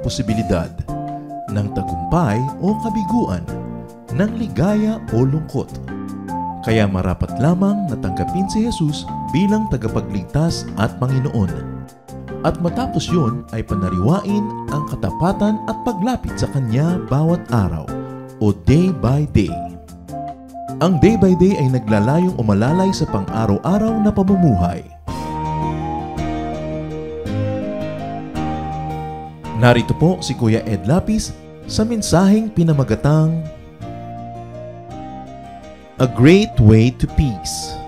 posibilidad ng tagumpay o kabiguan, ng ligaya o lungkot. Kaya marapat lamang natanggapin si Jesus bilang tagapagligtas at Panginoon. At matapos yun ay panariwain ang katapatan at paglapit sa Kanya bawat araw o day by day. Ang day by day ay naglalayong umalalay sa pang-araw-araw na pamumuhay. Narito po si Kuya Ed Lapis sa mensaheng pinamagatang A Great Way to Peace.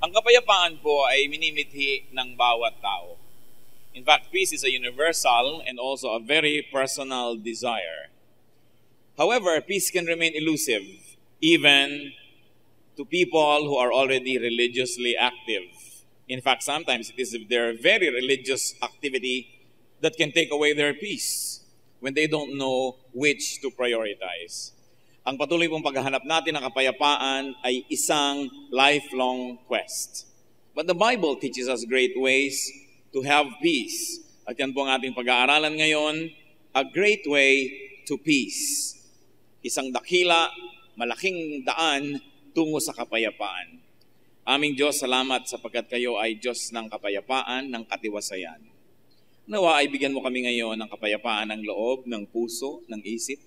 Ang kapayapaan po ay minimithi ng bawat tao. In fact, peace is a universal and also a very personal desire. However, peace can remain elusive even to people who are already religiously active. In fact, sometimes it is their very religious activity that can take away their peace when they don't know which to prioritize. Ang patuloy pong paghahanap natin ng kapayapaan ay isang lifelong quest. But the Bible teaches us great ways to have peace. At yan po ang ating pag-aaralan ngayon, A Great Way to Peace. Isang dakila, malaking daan tungo sa kapayapaan. Aming Diyos, salamat sapagkat kayo ay Diyos ng kapayapaan, ng katiwasayan. Nawa ay bigyan mo kami ngayon ng kapayapaan ng loob, ng puso, ng isip,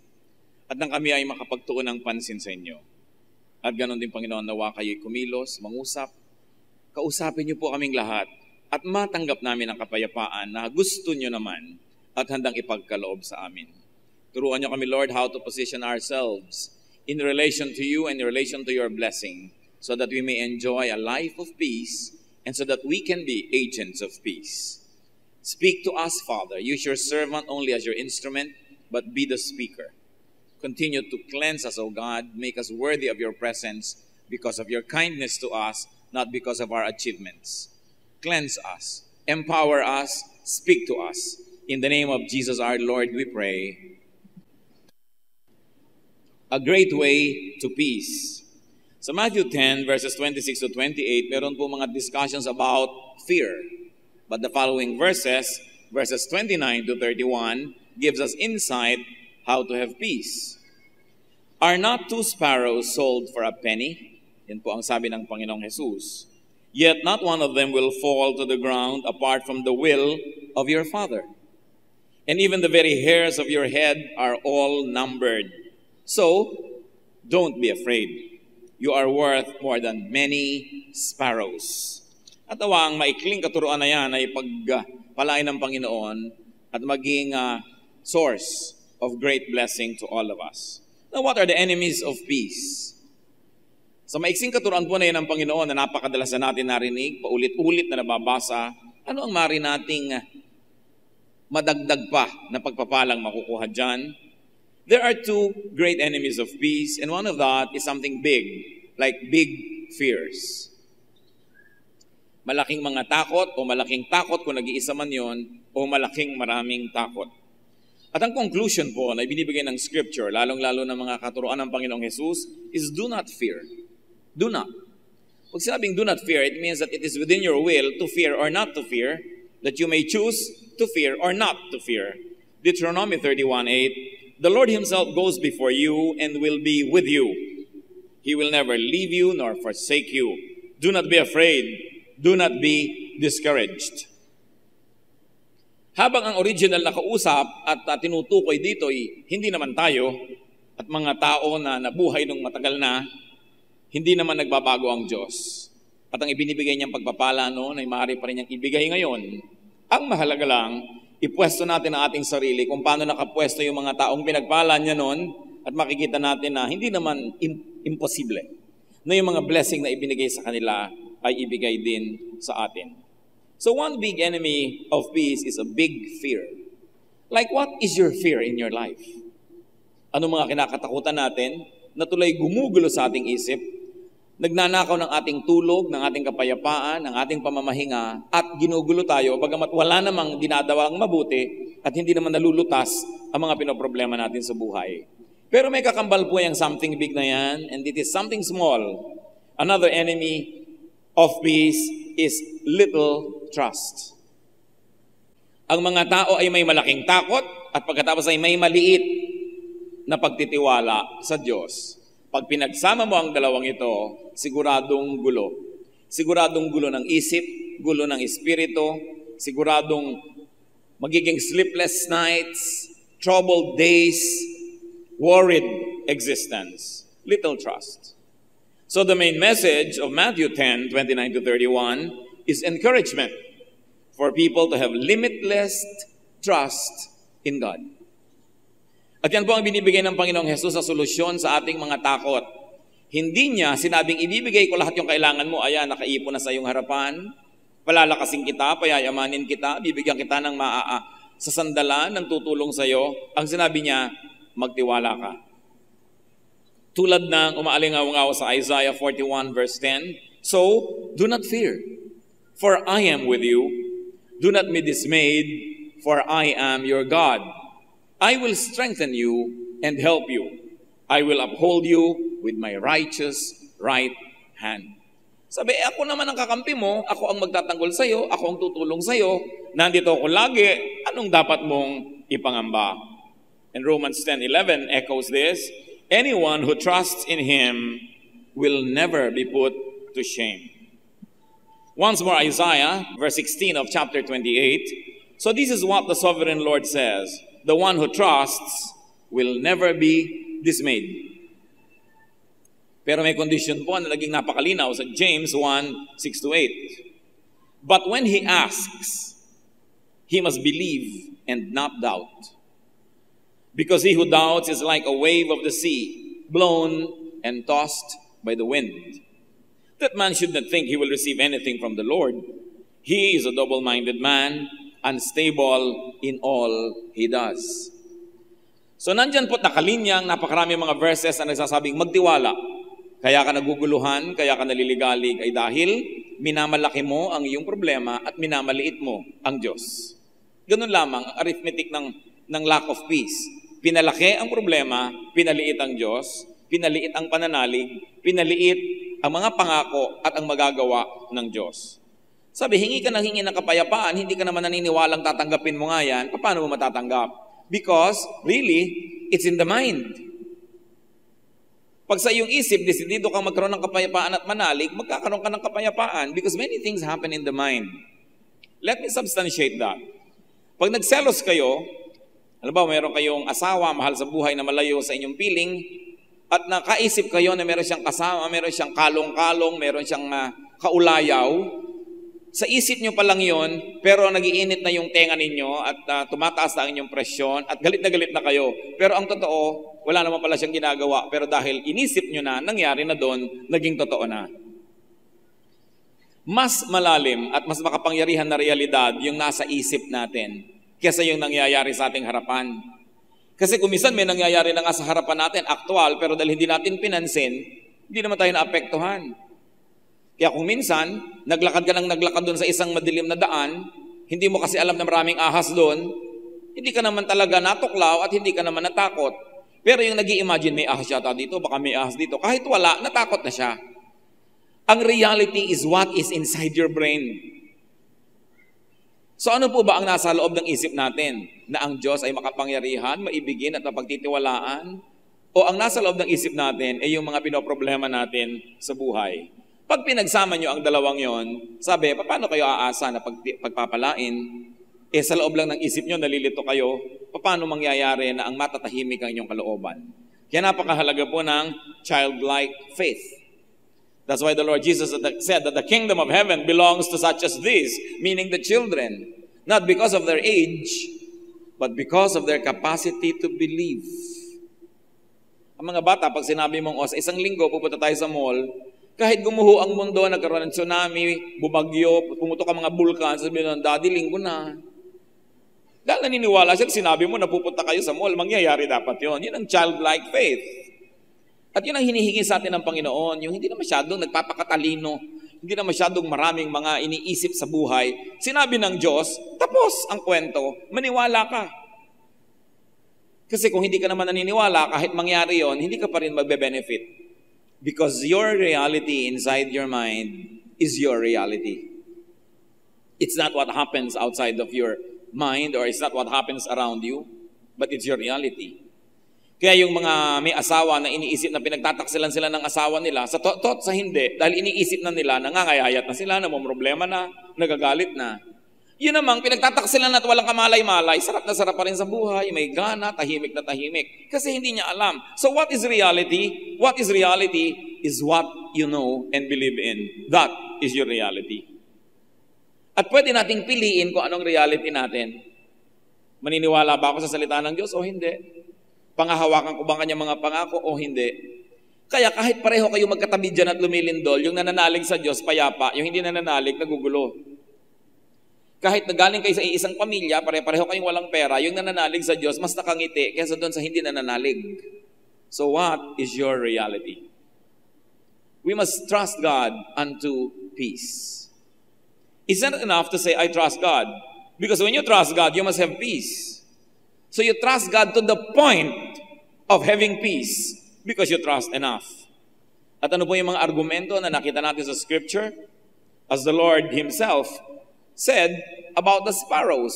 at nang kami ay makapagtuon ng pansin sa inyo. At ganon din, Panginoon, nawa kayo'y kumilos, mangusap. Kausapin niyo po kaming lahat at matanggap namin ang kapayapaan na gusto niyo naman at handang ipagkaloob sa amin. Turuan niyo kami, Lord, how to position ourselves in relation to you and in relation to your blessing so that we may enjoy a life of peace and so that we can be agents of peace. Speak to us, Father. Use your servant only as your instrument, but be the speaker. Continue to cleanse us, O God. Make us worthy of your presence because of your kindness to us, not because of our achievements. Cleanse us, empower us, speak to us. In the name of Jesus our Lord, we pray. A great way to peace. Sa Matthew 10, verses 26 to 28, meron po mga discussions about fear. But the following verses 29 to 31, gives us insight how to have peace. Are not 2 sparrows sold for a penny? Yan po ang sabi ng Panginoong Jesus. Yet not one of them will fall to the ground apart from the will of your Father. And even the very hairs of your head are all numbered. So, don't be afraid. You are worth more than many sparrows. At ang maikling katuruan na yan ay pagpalain ng Panginoon at maging source of great blessing to all of us. Now, what are the enemies of peace? Sa maiksing katuruan po na yan ng Panginoon na napakadalas na natin narinig, paulit-ulit na nababasa, ano ang mari nating madagdag pa na pagpapalang makukuha dyan? There are 2 great enemies of peace, and one of that is something big, like big fears. Malaking mga takot o malaking takot kung nag-iisa man yon o malaking maraming takot. At ang conclusion po na ibinibigay ng Scripture, lalong-lalo ng mga katuruan ng Panginoong Jesus, is do not fear. Do not. Pag sinabing do not fear, it means that it is within your will to fear or not to fear, that you may choose to fear or not to fear. Deuteronomy 31:8, the Lord Himself goes before you and will be with you. He will never leave you nor forsake you. Do not be afraid. Do not be discouraged. Habang ang original na kausap at tinutukoy dito ay hindi naman tayo at mga tao na nabuhay nung matagal na, hindi naman nagbabago ang Diyos. At ang ibinibigay niyang pagpapala noon ay maaari pa rin niyang ibigay ngayon. Ang mahalaga lang, ipwesto natin ang ating sarili kung paano nakapwesto yung mga taong pinagpala niya noon at makikita natin na hindi naman imposible na yung mga blessing na ibinigay sa kanila ay ibigay din sa atin. So one big enemy of peace is a big fear. Like what is your fear in your life? Ano mga kinakatakutan natin na tuloy gumugulo sa ating isip, nagnanakaw ng ating tulog, ng ating kapayapaan, ng ating pamamahinga, at ginugulo tayo, bagamat wala namang dinadawang mabuti at hindi naman nalulutas ang mga pinoproblema natin sa buhay. Pero may kakambal po yung something big na yan, and it is something small. Another enemy of peace is little trust. Ang mga tao ay may malaking takot at pagkatapos ay may maliit na pagtitiwala sa Diyos. Pag pinagsama mo ang dalawang ito, siguradong gulo. Siguradong gulo ng isip, gulo ng espiritu, siguradong magiging sleepless nights, troubled days, worried existence. Little trust. So the main message of Matthew 10:29 to 31 is encouragement for people to have limitless trust in God. At yan po ang binibigay ng Panginoong Hesus sa solusyon sa ating mga takot. Hindi niya sinabing ibibigay ko lahat yung kailangan mo, ayan, nakaipon na sa iyong harapan, palalakasin kita, payayamanin kita, bibigyan kita ng sa sandalan ng tutulong sa iyo. Ang sinabi niya, magtiwala ka. Tulad ng umaalingaw-ngaw sa Isaiah 41 verse 10, so, do not fear, for I am with you. Do not be dismayed, for I am your God. I will strengthen you and help you. I will uphold you with my righteous right hand. Sabi, ako naman ang kakampi mo, ako ang magtatanggol sa iyo, ako ang tutulong sa iyo, nandito ako lagi, anong dapat mong ipangamba? And Romans 10:11 echoes this, anyone who trusts in Him will never be put to shame. Once more, Isaiah, verse 16 of chapter 28. So this is what the sovereign Lord says, the one who trusts will never be dismayed. Pero may condition po na naging napakalinaw sa James 1:6-8. But when he asks, he must believe and not doubt. Because he who doubts is like a wave of the sea, blown and tossed by the wind. That man should not think he will receive anything from the Lord. He is a double-minded man, unstable in all he does. So nandyan po nakalinyang napakarami mga verses na nagsasabing magtiwala. Kaya ka naguguluhan, kaya ka naliligalig ay dahil minamalaki mo ang iyong problema at minamaliit mo ang Diyos. Ganun lamang ang arithmetic ng lack of peace. Pinalaki ang problema, pinaliit ang Diyos, pinaliit ang pananalig, pinaliit ang mga pangako at ang magagawa ng Diyos. Sabi, hingi ka ng kapayapaan, hindi ka naman naniniwalang tatanggapin mo nga yan, paano mo matatanggap? Because, really, it's in the mind. Pag sa iyong isip, desidido kang magkaroon ng kapayapaan at manalig, magkakaroon ka ng kapayapaan because many things happen in the mind. Let me substantiate that. Pag nagselos kayo, alam ba, mayroon kayong asawa, mahal sa buhay na malayo sa inyong piling, at nakaisip kayo na meron siyang kasama, meron siyang kalong-kalong, meron siyang kaulayaw, sa isip nyo pa lang yon, pero nagiinit na yung tenga ninyo at tumataas na ang inyong presyon at galit na kayo. Pero ang totoo, wala naman pala siyang ginagawa. Pero dahil inisip nyo na, nangyari na doon, naging totoo na. Mas malalim at mas makapangyarihan na realidad yung nasa isip natin kaysa yung nangyayari sa ating harapan. Kasi kung minsan may nangyayari na nga sa harapan natin, aktual, pero dahil hindi natin pinansin, hindi naman tayo naapektuhan. Kaya kung minsan, naglakad ka doon sa isang madilim na daan, hindi mo kasi alam na maraming ahas doon, hindi ka naman talaga natuklaw at hindi ka naman natakot. Pero yung nag-i-imagine, may ahas yata dito, baka may ahas dito. Kahit wala, natakot na siya. Ang reality is what is inside your brain. So ano po ba ang nasa loob ng isip natin? Na ang Diyos ay makapangyarihan, maibigin at mapagtitiwalaan? O ang nasa loob ng isip natin ay yung mga pinoproblema natin sa buhay? Pag pinagsama nyo ang dalawang yon, sabi, paano kayo aasa na pagpapalain? Sa loob lang ng isip nyo, nalilito kayo, paano mangyayari na ang matatahimik ang inyong kalooban? Kaya napakahalaga po ng childlike faith. That's why the Lord Jesus said that the kingdom of heaven belongs to such as this, meaning the children, not because of their age, but because of their capacity to believe. Ang mga bata, pag sinabi mong, sa isang linggo, pupunta tayo sa mall, kahit gumuho ang mundo, nagkaroon ng tsunami, bumagyo, pumutok ang mga bulkan, sabihin ng, Daddy, linggo na. Dahil naniniwala siya, sinabi mo na pupunta kayo sa mall, mangyayari dapat yon. Yun ang childlike faith. At yun ang hinihingi sa atin ng Panginoon, yung hindi na masyadong nagpapakatalino, hindi na masyadong maraming mga iniisip sa buhay. Sinabi ng Diyos, tapos ang kwento, maniwala ka. Kasi kung hindi ka naman naniniwala, kahit mangyari yon, hindi ka pa rin magbe-benefit. Because your reality inside your mind is your reality. It's not what happens outside of your mind or it's not what happens around you, but it's your reality. Kaya yung mga may asawa na iniisip na pinagtataksilan sila ng asawa nila, sa sa hindi, dahil iniisip na nila, nangangayayat na sila, namumroblema na, nagagalit na. Yun namang pinagtataksilan at walang kamalay-malay, sarap na sarap pa rin sa buhay, may gana, tahimik na tahimik. Kasi hindi niya alam. So what is reality? What is reality is what you know and believe in. That is your reality. At pwede nating piliin kung anong reality natin. Maniniwala ba ako sa salita ng Diyos o hindi? Pangahawakan ko ba kanyang mga pangako o hindi? Kaya kahit pareho kayo magkatabi dyan at lumilindol, yung nananalig sa Diyos, payapa, yung hindi nananalig, nagugulo. Kahit nagaling kayo sa isang pamilya, pare-pareho kayong walang pera, yung nananalig sa Diyos, mas nakangiti kaysa doon sa hindi nananalig. So what is your reality? We must trust God unto peace. It's not enough to say, I trust God. Because when you trust God, you must have peace. So you trust God to the point of having peace because you trust enough. At ano po yung mga argumento na nakita natin sa Scripture? As the Lord Himself said about the sparrows.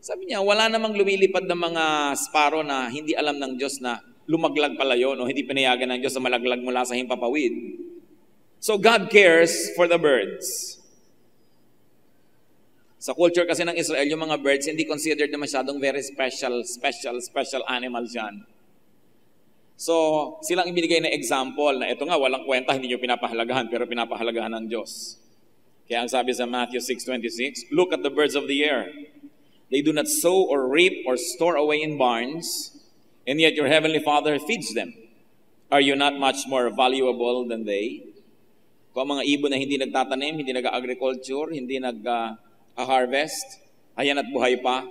Sabi niya, wala namang lumilipad ng mga sparrow na hindi alam ng Diyos na lumaglag pala yun o hindi pinayagan ng Diyos na malaglag mula sa himpapawid. So God cares for the birds. Sa culture kasi ng Israel, yung mga birds hindi considered na masyadong very special animals yan. So, silang ibinigay na example na ito nga, walang kwenta, hindi nyo pinapahalagahan, pero pinapahalagahan ng Diyos. Kaya ang sabi sa Matthew 6:26, look at the birds of the air. They do not sow or reap or store away in barns, and yet your heavenly Father feeds them. Are you not much more valuable than they? Kung mga ibon na hindi nagtatanim, hindi nag-agriculture, hindi nag-harvest, ayan at buhay pa.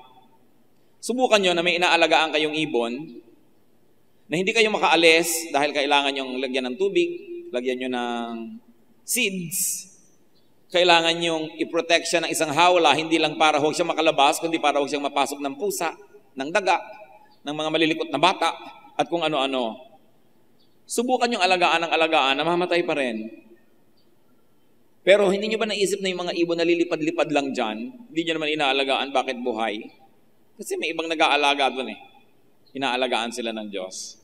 Subukan nyo na may inaalagaan kayong ibon, na hindi kayo makaalis dahil kailangan nyong lagyan ng tubig, lagyan nyo ng seeds, kailangan nyong i-protect siya ng isang hawla, hindi lang para huwag siya makalabas, kundi para huwag siyang mapasok ng pusa, ng daga, ng mga malilikot na bata, at kung ano-ano. Subukan yung alagaan ng alagaan, namamatay pa rin. Pero hindi nyo ba naisip na yung mga ibon na lilipad-lipad lang dyan, hindi nyo naman inaalagaan, bakit buhay? Kasi may ibang nag-aalaga doon eh. Inaalagaan sila ng Diyos.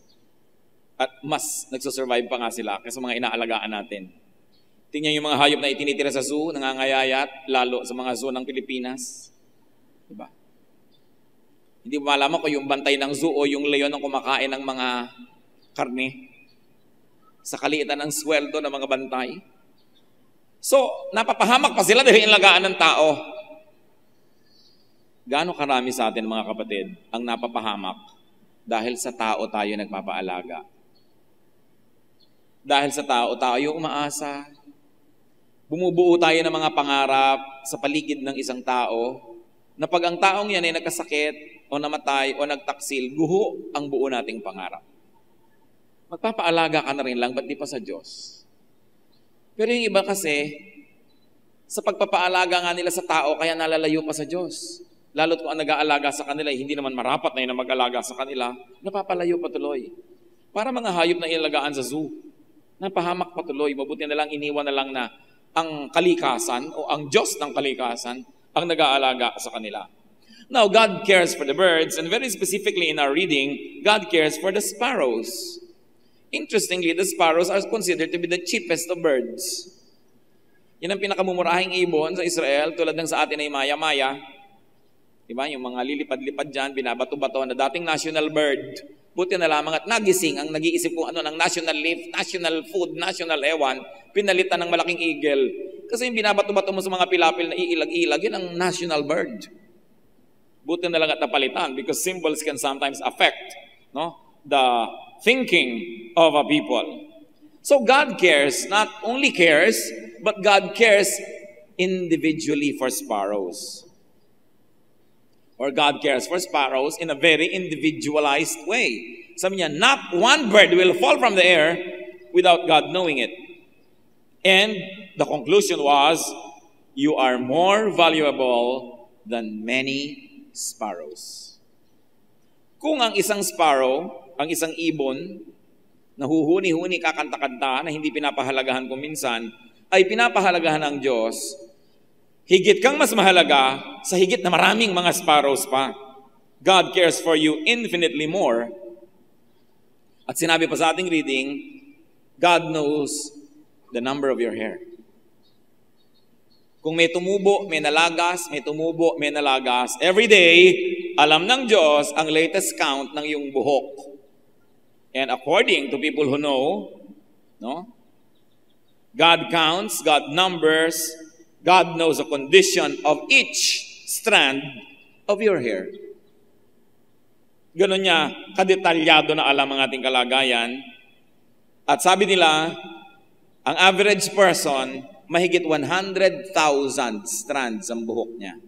At mas nagsusurvive pa nga sila kaysa mga inaalagaan natin. Tingnan yung mga hayop na itinitira sa zoo, nangangayayat, lalo sa mga zoo ng Pilipinas. Diba? Hindi mo malaman kung yung bantay ng zoo o yung leon ang kumakain ng mga karne. Sa kaliitan ng sweldo ng mga bantay. So, napapahamak pa sila dahil inalagaan ng tao. Gaano karami sa atin mga kapatid ang napapahamak dahil sa tao tayo nagpapaalaga. Dahil sa tao tayo umaasa. Bumubuo tayo ng mga pangarap sa paligid ng isang tao na pag ang taong yan ay nagkasakit o namatay o nagtaksil, guho ang buo nating pangarap. Magpapaalaga ka na rin lang, ba't di pa sa Diyos? Pero yung iba kasi, sa pagpapaalaga nga nila sa tao, kaya nalalayo pa sa Diyos. Lalo't kung ang nag-aalaga sa kanila, hindi naman marapat na yun na mag-alaga sa kanila, napapalayo patuloy. Para mga hayop na ilalagaan sa zoo, napahamak patuloy, mabuti na lang, iniwan na lang na ang kalikasan o ang Diyos ng kalikasan ang nag-aalaga sa kanila. Now, God cares for the birds, and very specifically in our reading, God cares for the sparrows. Interestingly, the sparrows are considered to be the cheapest of birds. Yan ang pinakamumurahing ibon sa Israel, tulad ng sa atin ay maya-maya. Diba? Yung mga lilipad-lipad dyan, binabato-bato na dating national bird. Buti na lamang at nagising ang nag-iisip kung ano ng national leaf, national food, national ewan, pinalitan ng malaking eagle. Kasi yung binabato-bato mo sa mga pilapil na iilag-ilag, yun ang national bird. Buti na lang at napalitan because symbols can sometimes affect the thinking of a people. So God cares, not only cares, but God cares individually for sparrows. Or God cares for sparrows in a very individualized way. Sabi niya, not one bird will fall from the air without God knowing it. And the conclusion was, you are more valuable than many sparrows. Kung ang isang sparrow, ang isang ibon, nahuhuni-huni kakanta-kanta na hindi pinapahalagahan kung minsan, ay pinapahalagahan ng Diyos, higit kang mas mahalaga sa higit na maraming mga sparrows pa. God cares for you infinitely more. At sinabi pa sa ating reading, God knows the number of your hair. Kung may tumubo, may nalagas, may tumubo, may nalagas, every day, alam ng Diyos ang latest count ng iyong buhok. And according to people who know, no? God counts, God numbers, God knows the condition of each strand of your hair. Ganon niya, kadetalyado na alam ang ating kalagayan. At sabi nila, ang average person, mahigit 100,000 strands ang buhok niya.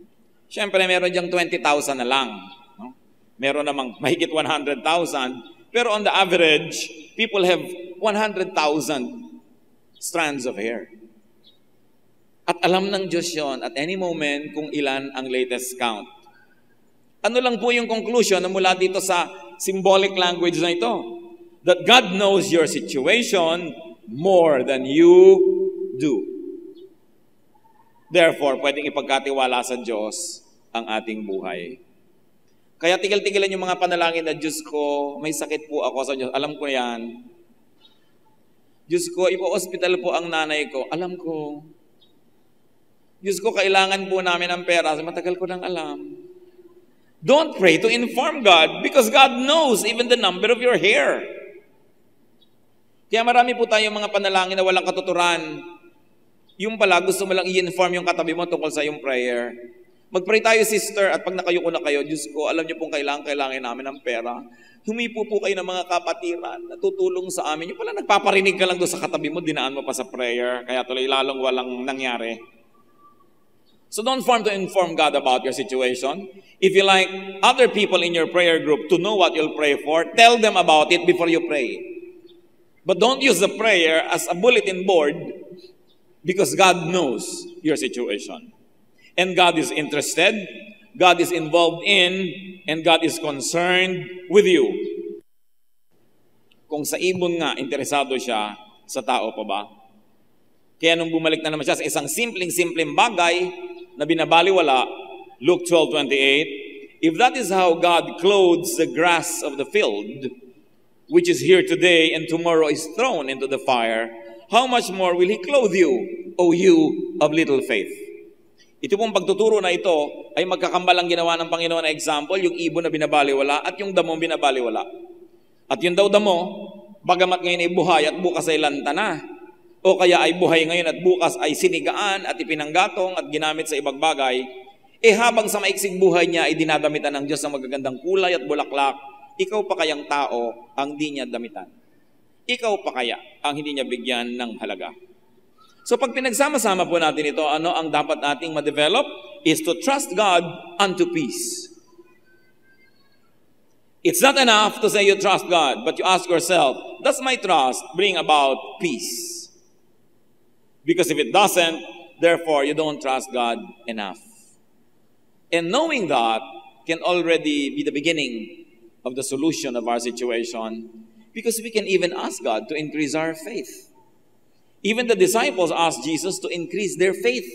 Siyempre, meron diyang 20,000 na lang. No? Meron namang mahigit 100,000. Pero on the average, people have 100,000 strands of hair. At alam ng Diyos yun at any moment kung ilan ang latest count. Ano lang po yung conclusion na mula dito sa symbolic language na ito? That God knows your situation more than you do. Therefore, pwedeng ipagkatiwala sa Diyos ang ating buhay. Kaya tigil-tigilan yung mga panalangin na, Diyos ko, may sakit po ako sa Diyos. Alam ko yan. Diyos ko, ipo-hospital po ang nanay ko. Alam ko. Diyos ko, kailangan po namin ng pera. Matagal ko nang alam. Don't pray to inform God because God knows even the number of your hair. Kaya marami po tayong mga panalangin na walang katuturan. Yung pala, gusto mo lang i-inform yung katabi mo tungkol sa yung prayer. Mag-pray tayo, sister, at pag nakayuko na kayo, Diyos ko, alam niyo pong kailangan namin ng pera. Humipo po kayo ng mga kapatiran na tutulong sa amin. Yung pala, nagpaparinig ka lang doon sa katabi mo, dinaan mo pa sa prayer, kaya tuloy lalong walang nangyari. So don't form to inform God about your situation. If you like other people in your prayer group to know what you'll pray for, tell them about it before you pray. But don't use the prayer as a bulletin board because God knows your situation. And God is interested, God is involved in, and God is concerned with you. Kung sa ibon nga, interesado siya, sa tao pa ba? Kaya nung bumalik na naman siya sa isang simpleng bagay na binabaliwala, Luke 12:28, if that is how God clothes the grass of the field, which is here today and tomorrow is thrown into the fire, how much more will He clothe you, O you of little faith? Ito pong pagtuturo na ito ay magkakambalang ginawa ng Panginoon na example, yung ibon na binabaliwala at yung damong binabaliwala. At yung daw damo, bagamat ngayon ay buhay at bukas ay lanta na, o kaya ay buhay ngayon at bukas ay sinigaan at ipinanggatong at ginamit sa ibang bagay, habang sa maiksing buhay niya ay dinadamitan ng Diyos ng magagandang kulay at bulaklak, ikaw pa kayang tao ang di niya damitan? Ikaw pa kaya ang hindi niya bigyan ng halaga? So pag pinagsama-sama po natin ito, ano ang dapat nating ma-develop? Is to trust God unto peace. It's not enough to say you trust God, but you ask yourself, does my trust bring about peace? Because if it doesn't, therefore you don't trust God enough. And knowing that can already be the beginning of the solution of our situation, because we can even ask God to increase our faith. Even the disciples asked Jesus to increase their faith.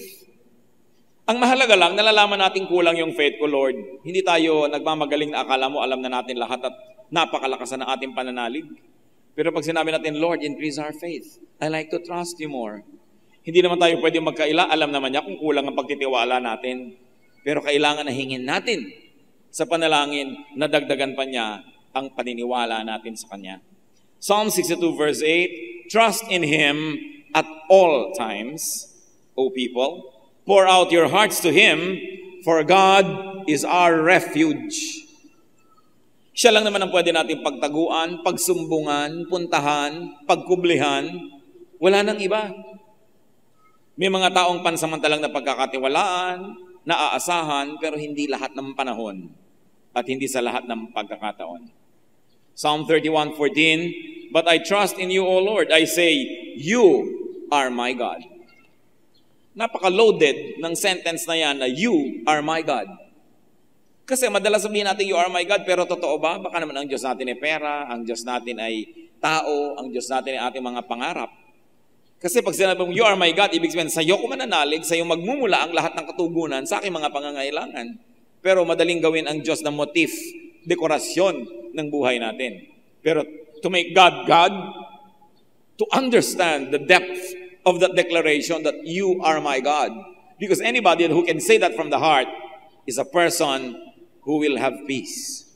Ang mahalaga lang, nalalaman natin kulang yung faith ko, Lord. Hindi tayo nagmamagaling na akala mo, alam na natin lahat at napakalakas na ating pananalig. Pero pag sinabi natin, Lord, increase our faith. I like to trust you more. Hindi naman tayo pwede magkaila. Alam naman niya kung kulang ang pagtitiwala natin. Pero kailangan na hingin natin sa panalangin na dagdagan pa niya ang paniniwala natin sa Kanya. Psalm 62 verse 8, trust in Him at all times, O people. Pour out your hearts to Him, for God is our refuge. Siya lang naman ang pwede natin pagtaguan, pagsumbungan, puntahan, pagkublihan. Wala nang iba. May mga taong pansamantalang na pagkakatiwalaan, naaasahan, pero hindi lahat ng panahon at hindi sa lahat ng pagkakataon. Psalm 31:14, but I trust in you, O Lord. I say, you are my God. Napaka-loaded ng sentence na yan na you are my God. Kasi madalas sabihin natin you are my God, pero totoo ba? Baka naman ang Diyos natin ay pera, ang Diyos natin ay tao, ang Diyos natin ay ating mga pangarap. Kasi pag sinabi mong, you are my God, ibig sabihin, sa'yo ko mananalig, sa'yo magmumula ang lahat ng katugunan sa aking mga pangangailangan. Pero madaling gawin ang Diyos na motif, dekorasyon ng buhay natin. Pero to make God God, to understand the depth of that declaration that you are my God. Because anybody who can say that from the heart is a person who will have peace.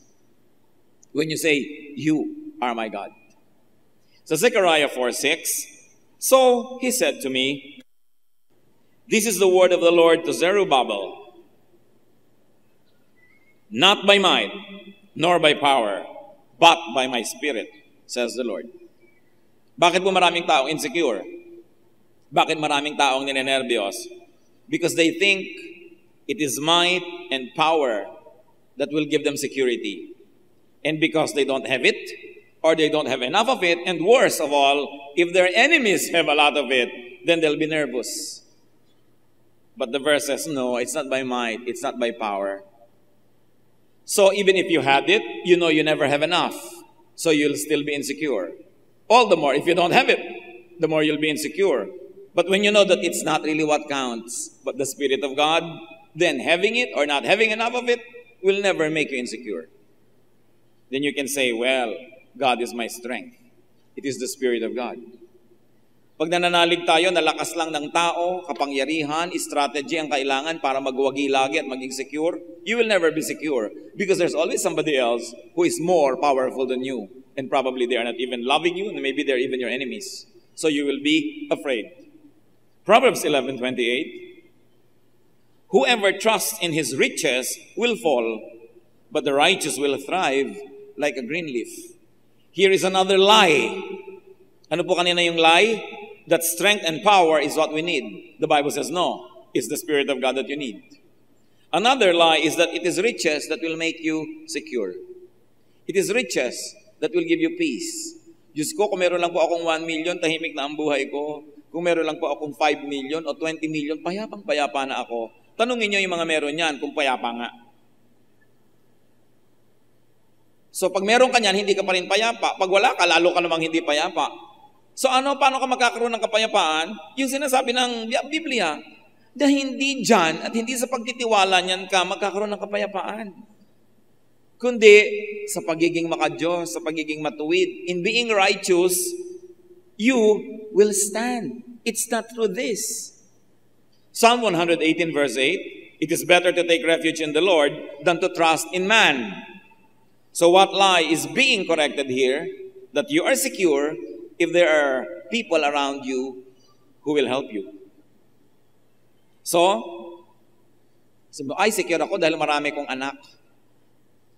When you say, you are my God. So Zechariah 4:6, so he said to me, this is the word of the Lord to Zerubbabel, not by might, nor by power, but by my spirit, says the Lord. Bakit po maraming taong insecure? Bakit maraming taong ninenervyos? Because they think it is might and power that will give them security. And because they don't have it, or they don't have enough of it, and worst of all, if their enemies have a lot of it, then they'll be nervous. But the verse says, no, it's not by might, it's not by power. So even if you had it, you know you never have enough. So you'll still be insecure. All the more, if you don't have it, the more you'll be insecure. But when you know that it's not really what counts, but the Spirit of God, then having it or not having enough of it will never make you insecure. Then you can say, well, God is my strength. It is the Spirit of God. Pag nananalig tayo, nalakas lang ng tao, kapangyarihan, strategy ang kailangan para magwagi lagi at maging secure, you will never be secure because there's always somebody else who is more powerful than you. And probably they are not even loving you, and maybe they're even your enemies. So you will be afraid. Proverbs 11:28, whoever trusts in his riches will fall, but the righteous will thrive like a green leaf. Here is another lie. Ano po kanina yung lie? That strength and power is what we need. The Bible says no. It's the Spirit of God that you need. Another lie is that it is riches that will make you secure. It is riches that will give you peace. Diyos ko, kung meron lang po akong 1 million, tahimik na ang buhay ko. Kung meron lang po akong 5 million o 20 million, payapang-payapa na ako. Tanungin nyo yung mga meron yan kung payapa nga. So pag meron ka niyan, hindi ka pa rin payapa. Pag wala ka, lalo ka namang hindi payapa. So paano ka magkakaroon ng kapayapaan? Yung sinasabi ng Biblia, na hindi dyan at hindi sa pagtitiwala niyan ka magkakaroon ng kapayapaan. Kundi sa pagiging makadiyos, sa pagiging matuwid. In being righteous, you will stand. It's not through this. Psalm 118 verse 8, it is better to take refuge in the Lord than to trust in man. So what lie is being corrected here? That you are secure if there are people around you who will help you. So, ay secure ako dahil marami kong anak.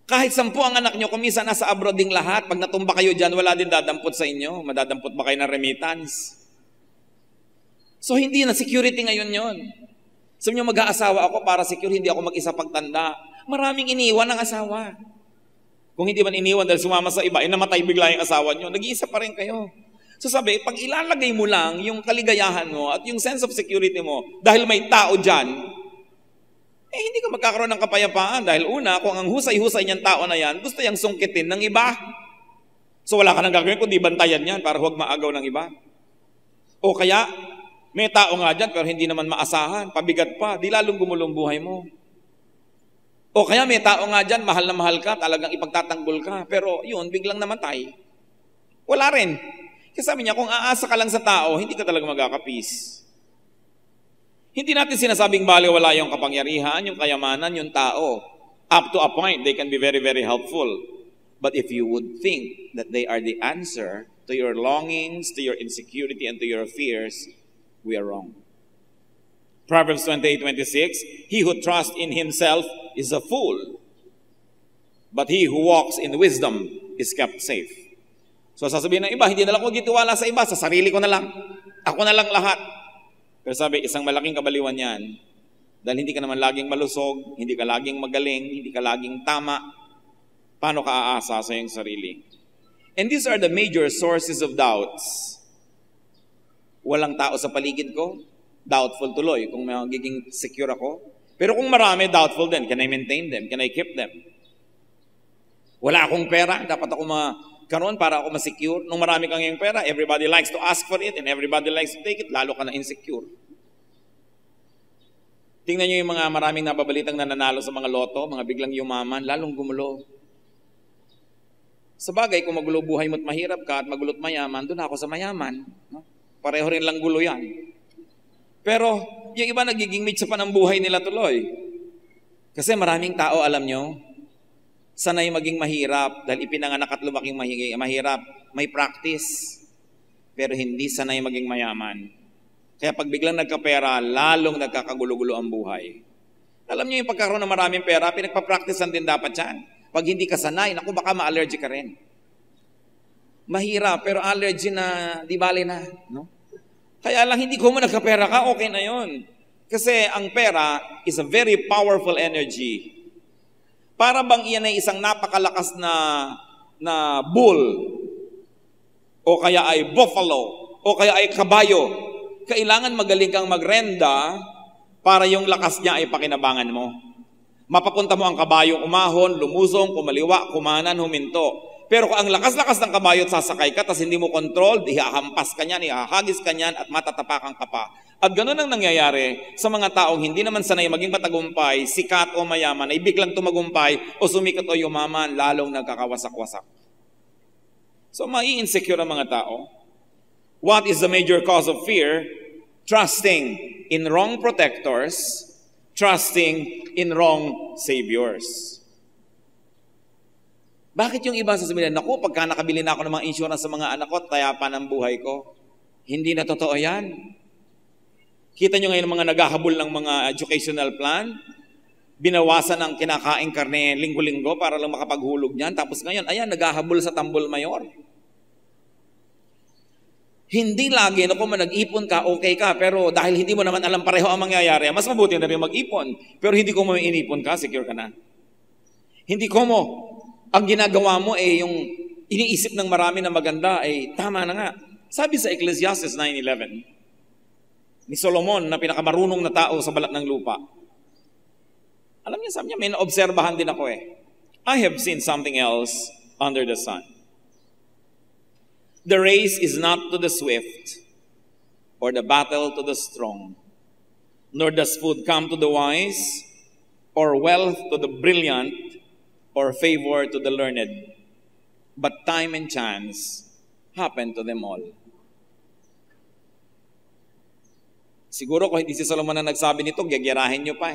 Kahit 10 ang anak nyo, kung minsan nasa abroad ding lahat, pag natumba kayo dyan, wala din dadampot sa inyo. Madadampot ba kayo ng remittance? So hindi na security ngayon yon. Sabi nyo, mag-aasawa ako para secure, hindi ako mag-isa pagtanda. Maraming iniwan ng asawa. Kung hindi man iniwan dahil sumama sa iba, namatay bigla yung asawa nyo, nag-iisa pa rin kayo. So sabi, pag ilalagay mo lang yung kaligayahan mo at yung sense of security mo, dahil may tao dyan, hindi ka magkakaroon ng kapayapaan. Dahil una, kung ang husay-husay niyang tao na yan, gusto niyang sungkitin ng iba. So wala ka nang gagawin kundi bantayan yan para huwag maagaw ng iba. O kaya, may tao nga dyan pero hindi naman maasahan, pabigat pa, di lalong gumulong buhay mo. O kaya may tao nga dyan, mahal na mahal ka, talagang ipagtatanggol ka, pero yun, biglang namatay. Wala rin. Kasi sabi niya, kung aasa ka lang sa tao, hindi ka talaga magkakapis. Hindi natin sinasabing baliwala yung kapangyarihan, yung kayamanan, yung tao. Up to a point, they can be very, very helpful. But if you would think that they are the answer to your longings, to your insecurity, and to your fears, we are wrong. Proverbs 28:26, he who trusts in himself is a fool, but he who walks in wisdom is kept safe. So sasabihin ng iba, hindi na lang ako gitiwala sa iba, sa sarili ko na lang. Ako na lang lahat. Pero sabi, isang malaking kabaliwan yan, dahil hindi ka naman laging malusog, hindi ka laging magaling, hindi ka laging tama, paano ka aasa sa iyong sarili? And these are the major sources of doubts. Walang tao sa paligid ko, doubtful tuloy kung magiging secure ako. Pero kung marami, doubtful din. Can I maintain them? Can I keep them? Wala akong pera, dapat ako magkaroon para ako masecure. Nung marami kang yung pera, everybody likes to ask for it and everybody likes to take it, lalo ka na insecure. Tingnan nyo yung mga maraming nababalitang nananalo sa mga loto, mga biglang yumaman, lalong gumulo. Sabagay, kung magulo buhay mo't mahirap ka at magulot mayaman, doon ako sa mayaman. No? Pareho rin lang gulo yan. Pero yung iba nagiging mitsa pa ng buhay nila tuloy. Kasi maraming tao, alam nyo, sanay maging mahirap dahil ipinanganak at lumaking mahirap. May practice, pero hindi sanay maging mayaman. Kaya pag biglang nagkapera, lalong nagkakagulo-gulo ang buhay. Alam niyo yung pagkakaroon ng maraming pera, pinagpa-practicean din dapat yan. Pag hindi ka sanay, naku baka ma-allergy ka rin. Mahirap, pero allergy na, di bali na. No? Kaya lang hindi ko mo nagkapera ka, okay na yon. Kasi ang pera is a very powerful energy. Para bang iyan ay isang napakalakas na bull, o kaya ay buffalo, o kaya ay kabayo. Kailangan magaling kang magrenda para yung lakas niya ay pakinabangan mo. Mapapunta mo ang kabayo umahon, lumusong, kumaliwa, kumanan, huminto. Pero kung ang lakas-lakas ng kabayo at sasakay ka, tas hindi mo control, ihahampas ka niyan, ihahagis ka niyan, at matatapakan ka pa. At ganoon ang nangyayari sa mga taong hindi naman sanay maging matagumpay, sikat o mayaman, ay biglang tumagumpay o sumikat o yumaman, lalong nagkakawasak-wasak. So, mai-insecure ang mga tao. What is the major cause of fear? Trusting in wrong protectors, trusting in wrong saviors. Bakit yung iba sasabihin, naku, pagka nakabili na ako ng mga insurance sa mga anak ko, tayapan ang buhay ko? Hindi na totoo yan. Kita nyo ngayon mga naghahabol ng mga educational plan, binawasan ang kinakain karne linggo-linggo para lang makapaghulog niyan. Tapos ngayon, ayan, naghahabol sa tambol mayor. Hindi lagi, naku, nag-ipon ka, okay ka, pero dahil hindi mo naman alam pareho ang mangyayari, mas mabuti na rin mag-ipon. Pero hindi ko mo inipon ka, secure ka na. Hindi ko mo. Ang ginagawa mo yung iniisip ng marami na maganda tama na nga. Sabi sa Ecclesiastes 9:11 ni Solomon na pinakamarunong na tao sa balat ng lupa. Alam niya, sabi niya, may naobserbahan din ako I have seen something else under the sun. The race is not to the swift or the battle to the strong, nor does food come to the wise or wealth to the brilliant, or favor to the learned, but time and chance happen to them all. Siguro kung hindi si Solomon na nagsabi nito, gyagirahin nyo pa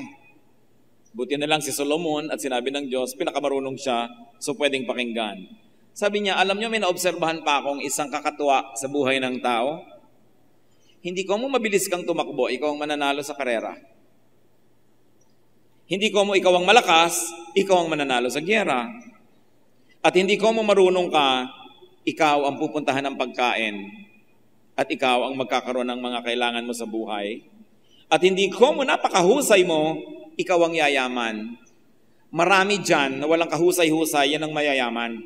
Buti na lang si Solomon at sinabi ng Diyos, pinakamarunong siya, so pwedeng pakinggan. Sabi niya, alam nyo, may naobserbahan pa akong isang kakatuwa sa buhay ng tao. Hindi ko mo mabilis kang tumakbo, ikaw ang mananalo sa karera. Hindi ko mo ikaw ang malakas, ikaw ang mananalo sa gyera. At hindi ko mo marunong ka, ikaw ang pupuntahan ng pagkain. At ikaw ang magkakaroon ng mga kailangan mo sa buhay. At hindi ko mo napakahusay mo, ikaw ang yayaman. Marami dyan na walang kahusay-husay, yan ang mayayaman.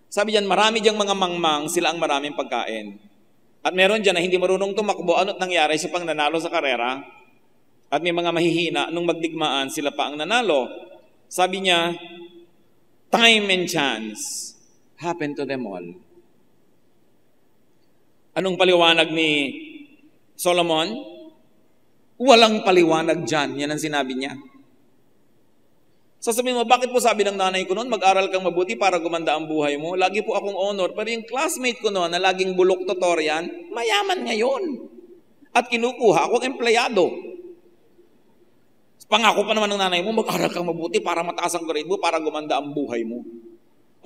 Sabi dyan, marami dyan mga mangmang, sila ang maraming pagkain. At meron dyan na hindi marunong tumakbo, ano't nangyari siya pang nanalo sa karera? At may mga mahihina, nung magdigmaan, sila pa ang nanalo. Sabi niya, time and chance happen to them all. Anong paliwanag ni Solomon? Walang paliwanag dyan. Yan ang sinabi niya. Sasabihin mo, bakit po sabi ng nanay ko noon, mag-aral kang mabuti para gumanda ang buhay mo? Lagi po akong honor. Pero yung classmate ko noon na laging bulok tutorian, mayaman ngayon. At kinukuha akong empleyado. Pangako pa naman ng nanay mo, mag-aral kang mabuti para mataas ang grade mo, para gumanda ang buhay mo.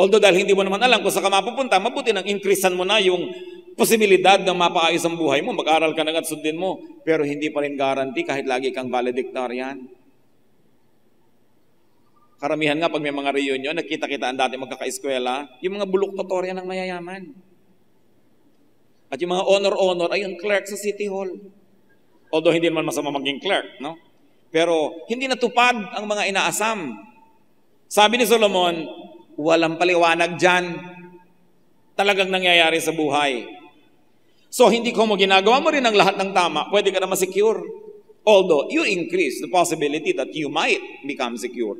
Although dahil hindi mo naman alam kung saan ka mapupunta, mabuti nang increasean mo na yung posibilidad na mapaayos ang buhay mo. Mag-aral ka na at sundin mo. Pero hindi pa rin guarantee kahit lagi kang valedictorian. Karamihan nga pag may mga reunion, nagkita-kitaan dati magkaka-eskwela, yung mga bulok tutorian ng mayayaman. At yung mga honor-honor ay yung clerk sa City Hall. Although hindi naman masama maging clerk, no? Pero hindi natupad ang mga inaasam. Sabi ni Solomon, walang paliwanag dyan. Talagang nangyayari sa buhay. So hindi ko mo ginagawa mo rin ang lahat ng tama, pwede ka na masecure. Although you increase the possibility that you might become secure.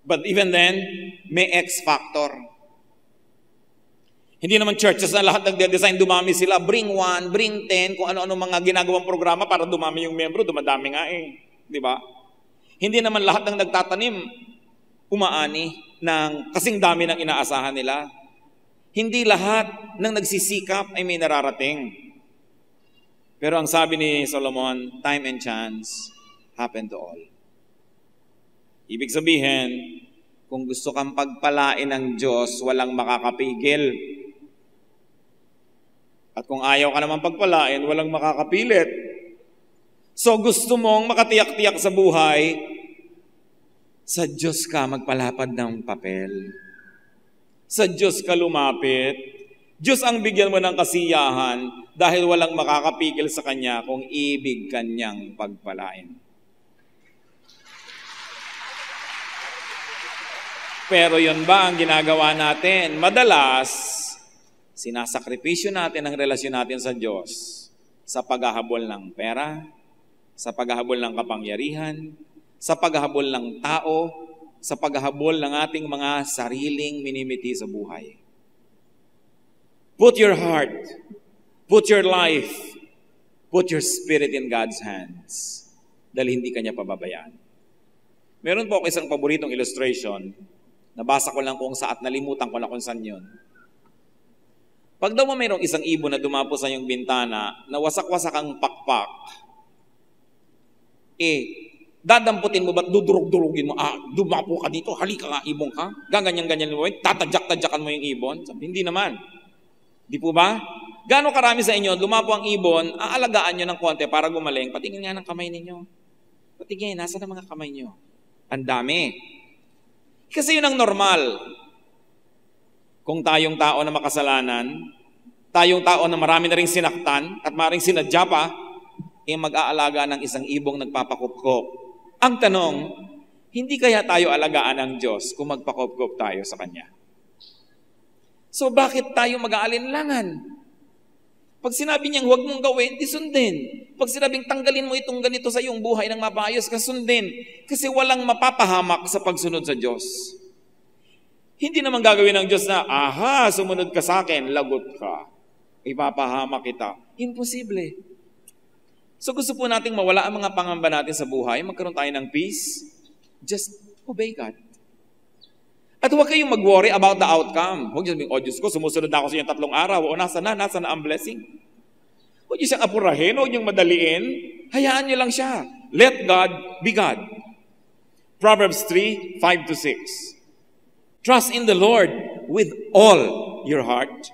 But even then, may X factor. Hindi naman churches na lahat nagde-design, dumami sila. Bring 1, bring 10, kung ano-ano mga ginagawang programa para dumami yung membro, dumadami nga eh. Di ba? Hindi naman lahat ng nagtatanim, umaani ng kasing dami ng inaasahan nila. Hindi lahat ng nagsisikap ay may nararating. Pero ang sabi ni Solomon, time and chance happen to all. Ibig sabihin, kung gusto kang pagpalain ng Diyos, walang makakapigil. At kung ayaw ka naman pagpalain, walang makakapilit. So gusto mong makatiyak-tiyak sa buhay, sa Diyos ka magpalapad ng papel. Sa Diyos ka lumapit. Diyos ang bigyan mo ng kasiyahan dahil walang makakapigil sa Kanya kung ibig Kanyang pagpalain. Pero yun ba ang ginagawa natin? Madalas, sinasakripisyo natin ang relasyon natin sa Diyos sa paghahabol ng pera, sa paghahabol ng kapangyarihan, sa paghahabol ng tao, sa paghahabol ng ating mga sariling minimiti sa buhay. Put your heart, put your life, put your spirit in God's hands dahil hindi Kanya pababayaan. Meron po ako isang paboritong illustration. Nabasa ko lang kung saan, nalimutan ko na kung saan yun. Pag daw mayroong isang ibon na dumapo sa iyong bintana, na wasak-wasak ang pakpak, dadamputin mo ba't dudurog-durugin mo? Dumapo ka dito, halika nga, ibon ka. Ganyan-ganyan mo, tatadyak-tadyakan mo yung ibon. Sabi, hindi naman. Di po ba? Gaano karami sa inyo, dumapo ang ibon, aalagaan nyo ng konti para gumaling, patingin nga ng kamay ninyo. Patingin, nasa na mga kamay nyo? Ang dami. Kasi yun ang normal. Kung tayong tao na makasalanan, tayong tao na marami na ring sinaktan at maring sinadya pa, mag-aalaga ng isang ibong nagpapakupkop. Ang tanong, hindi kaya tayo alagaan ng Diyos kung magpakupkop tayo sa Kanya? So bakit tayo mag-aalinlangan? Pag sinabi niyang huwag mong gawin, di sundin. Pag sinabing tanggalin mo itong ganito sa iyong buhay ng mapaayos ka, sundin. Kasi walang mapapahamak sa pagsunod sa Diyos. Hindi naman gagawin ng Diyos na, sumunod ka sa akin, lagot ka. Ipapahamak kita. Imposible. So gusto po nating mawala ang mga pangamba natin sa buhay, magkaroon tayo ng peace, just obey God. At huwag kayong mag-worry about the outcome. Huwag niyo sabihin, Diyos ko, sumusunod ako sa iyong 3 araw. Nasa na ang blessing. Huwag niyo siyang apurahin, huwag niyong madaliin. Hayaan niyo lang siya. Let God be God. Proverbs 3:5-6. Trust in the Lord with all your heart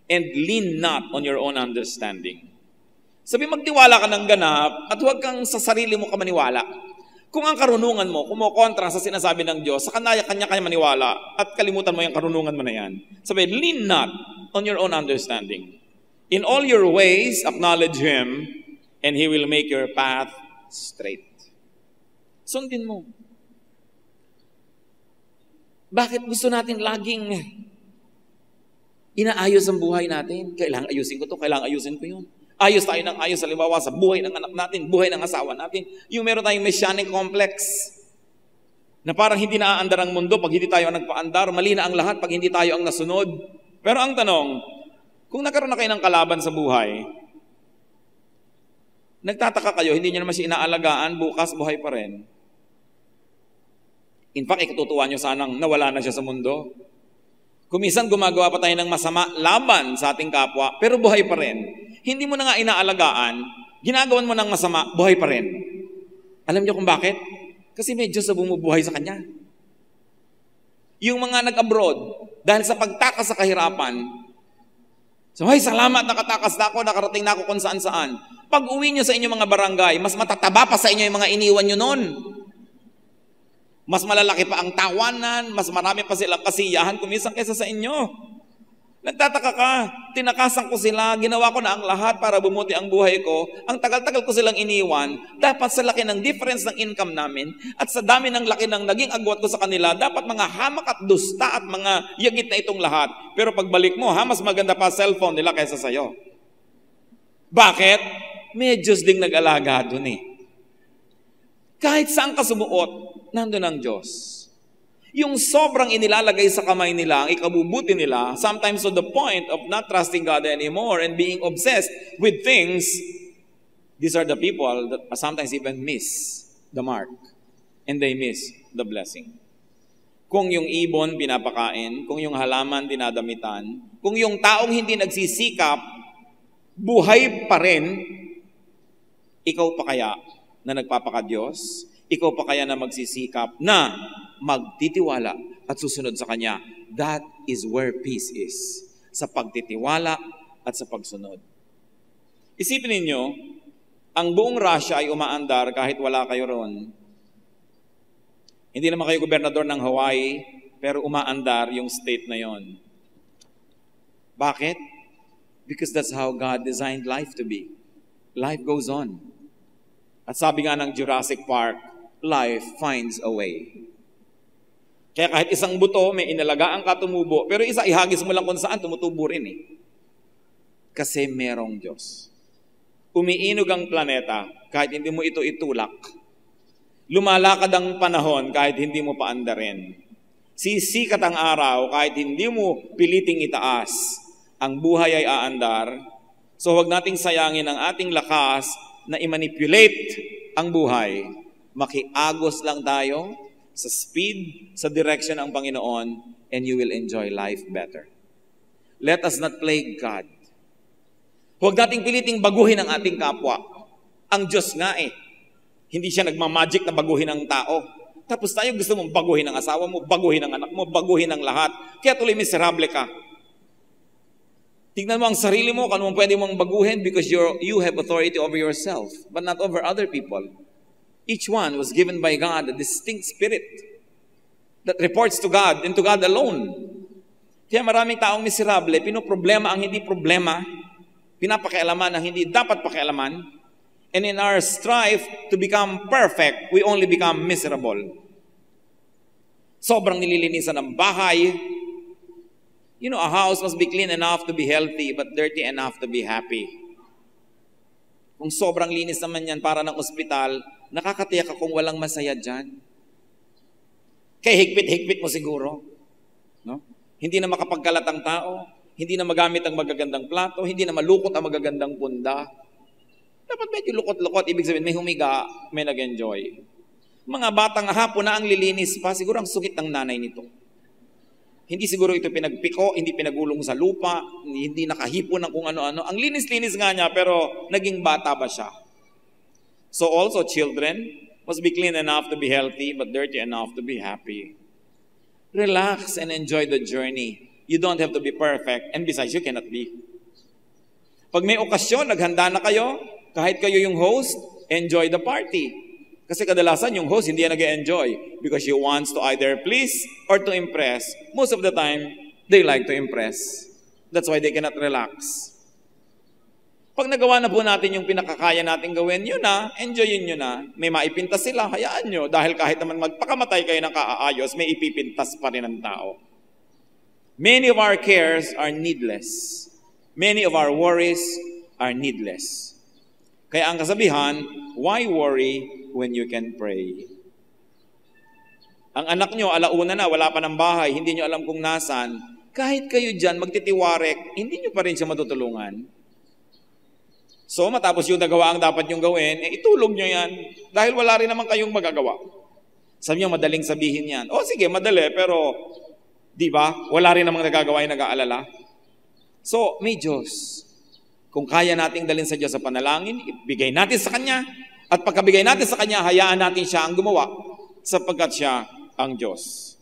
and lean not on your own understanding. Sabi, magtiwala ka ng ganap at huwag kang sa sarili mo ka maniwala. Kung ang karunungan mo kumukontra sa sinasabi ng Diyos, sa kanya maniwala at kalimutan mo yung karunungan mo na yan. Sabi, lean not on your own understanding. In all your ways, acknowledge Him and He will make your path straight. Sundin mo. Bakit gusto natin laging inaayos ang buhay natin? Kailangan ayusin ko to, kailangan ayusin ko yun. Ayos tayo ng ayos, halimbawa sa buhay ng anak natin, buhay ng asawa natin. Yung meron tayong messianic complex na parang hindi naaandar ang mundo pag hindi tayo ang nagpaandar, mali na ang lahat pag hindi tayo ang nasunod. Pero ang tanong, kung nagkaroon na kayo ng kalaban sa buhay, nagtataka kayo, hindi nyo naman siya inaalagaan, bukas buhay pa rin. In fact, ikatutuwa nyo sanang nawala na siya sa mundo. Kung minsan gumagawa pa tayo ng masama laban sa ating kapwa, pero buhay pa rin. Hindi mo na nga inaalagaan, ginagawan mo ng masama, buhay pa rin. Alam niyo kung bakit? Kasi may Diyos na bumubuhay sa Kanya. Yung mga nag-abroad, dahil sa pagtakas sa kahirapan, salamat, nakatakas na ako, nakarating na ako kung saan-saan. Pag uwi nyo sa inyong mga barangay, mas matataba pa sa inyo yung mga iniwan nyo nun. Mas malalaki pa ang tawanan, mas marami pa silang kasiyahan kumisan kaysa sa inyo. Nagtataka ka, tinakasan ko sila, ginawa ko na ang lahat para bumuti ang buhay ko, ang tagal-tagal ko silang iniwan, dapat sa laki ng difference ng income namin, at sa dami ng laki ng naging agwat ko sa kanila, dapat mga hamak at dusta at mga yagit na itong lahat. Pero pagbalik mo, mas maganda pa cellphone nila kaysa sa'yo. Bakit? May Diyos ding nag-alaga dun eh. Kahit saan ka sumuot, nandun ang Diyos. Yung sobrang inilalagay sa kamay nila, ang ikabubuti nila, sometimes to the point of not trusting God anymore and being obsessed with things, these are the people that sometimes even miss the mark and they miss the blessing. Kung yung ibon pinapakain, kung yung halaman dinadamitan, kung yung taong hindi nagsisikap, buhay pa rin, ikaw pa kaya na nagpapaka-Diyos? Ikaw pa kaya na magsisikap na magtitiwala at susunod sa Kanya? That is where peace is. Sa pagtitiwala at sa pagsunod. Isipin ninyo, ang buong Russia ay umaandar kahit wala kayo roon. Hindi naman kayo gobernador ng Hawaii, pero umaandar yung state na yon. Bakit? Because that's how God designed life to be. Life goes on. At sabi nga ng Jurassic Park, life finds a way. Kaya kahit isang buto, may inalagaan ka tumubo, pero isa ihagis mo lang kung saan, tumutubo rin eh. Kasi merong Diyos. Umiinog ang planeta kahit hindi mo ito itulak. Lumalakad ang panahon kahit hindi mo paandarin. Sisikat ang araw kahit hindi mo piliting itaas. Ang buhay ay aandar. So huwag nating sayangin ang ating lakas na i-manipulate ang buhay. Makiagos lang tayo sa speed, sa direction ng Panginoon, and you will enjoy life better. Let us not play God. Huwag nating piliting baguhin ang ating kapwa. Ang Diyos nga eh. Hindi siya nagmamagic na baguhin ang tao. Tapos tayo gusto mong baguhin ang asawa mo, baguhin ang anak mo, baguhin ang lahat. Kaya tuloy miserable ka. Tignan mo ang sarili mo, kung pwede mong baguhin because you have authority over yourself, but not over other people. Each one was given by God a distinct spirit that reports to God and to God alone. Kaya maraming taong miserable, pinoproblema ang hindi problema, pinapakialaman ang hindi dapat pakialaman, and in our strive to become perfect, we only become miserable. Sobrang nililinisan ng bahay. You know, a house must be clean enough to be healthy, but dirty enough to be happy. Kung sobrang linis naman yan para ng ospital, nakakatiyak akong walang masaya dyan. Kaya higpit-higpit mo siguro. No? Hindi na makapagkalat ang tao, hindi na magamit ang magagandang plato, hindi na malukot ang magagandang punda. Dapat medyo lukot-lukot, ibig sabihin may humiga, may nag-enjoy. Mga batang hapon na ang lilinis pa, siguro ang sungit ng nanay nito. Hindi siguro ito pinagpiko, hindi pinagulong sa lupa, hindi nakahipo ng kung ano-ano. Ang linis-linis nga niya, pero naging bata ba siya? So also children must be clean enough to be healthy, but dirty enough to be happy. Relax and enjoy the journey. You don't have to be perfect, and besides, you cannot be. Pag may okasyon, naghanda na kayo, kahit kayo yung host, enjoy the party. Kasi kadalasan yung host hindi yan nag-enjoy because he wants to either please or to impress. Most of the time, they like to impress. That's why they cannot relax. Pag nagawa na po natin yung pinakakaya natin gawin, yun na, enjoyin nyo na. May maipintas sila, hayaan nyo. Dahil kahit naman magpakamatay kayo ng kaaayos, may ipipintas pa rin ang tao. Many of our cares are needless. Many of our worries are needless. Kaya ang kasabihan, why worry when you can pray? Ang anak nyo, alauna na, wala pa ng bahay, hindi nyo alam kung nasan. Kahit kayo dyan, magtitiwarek, hindi nyo pa rin siya matutulungan. So, matapos yung nagawa ang dapat nyong gawin, itulog nyo yan. Dahil wala rin naman kayong magagawa. Sabi nyo, madaling sabihin yan. O sige, madali, pero, di ba, wala rin namang nagagawa yung nag-aalala. So, may Diyos. Kung kaya nating dalhin sa Diyos sa panalangin, ibigay natin sa Kanya. At pagkabigay natin sa Kanya, hayaan natin siya ang gumawa sapagkat siya ang Diyos.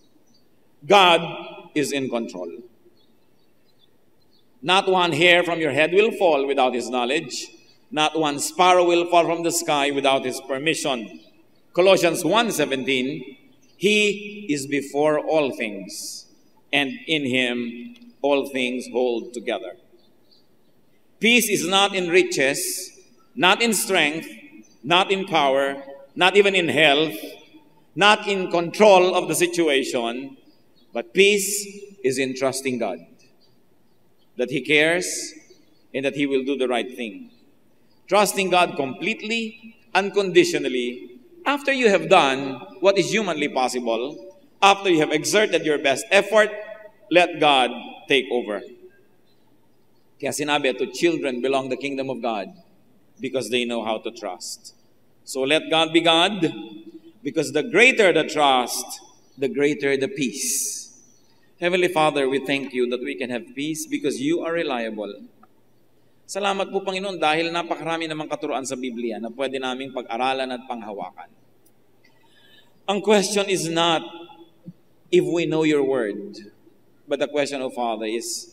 God is in control. Not one hair from your head will fall without His knowledge. Not one sparrow will fall from the sky without His permission. Colossians 1:17, He is before all things, and in Him all things hold together. Peace is not in riches, not in strength, not in power, not even in health, not in control of the situation, but peace is in trusting God, that He cares and that He will do the right thing. Trusting God completely, unconditionally, after you have done what is humanly possible, After you have exerted your best effort, let God take over. Kaya sinabi, to children belong the kingdom of God because they know how to trust. So let God be God, because the greater the trust, the greater the peace. Heavenly Father, we thank you that we can have peace because you are reliable. Salamat po, Panginoon, dahil napakarami namang katuruan sa Biblia na pwede naming pag-aralan at panghawakan. Ang question is not if we know your word, but the question, O Father, is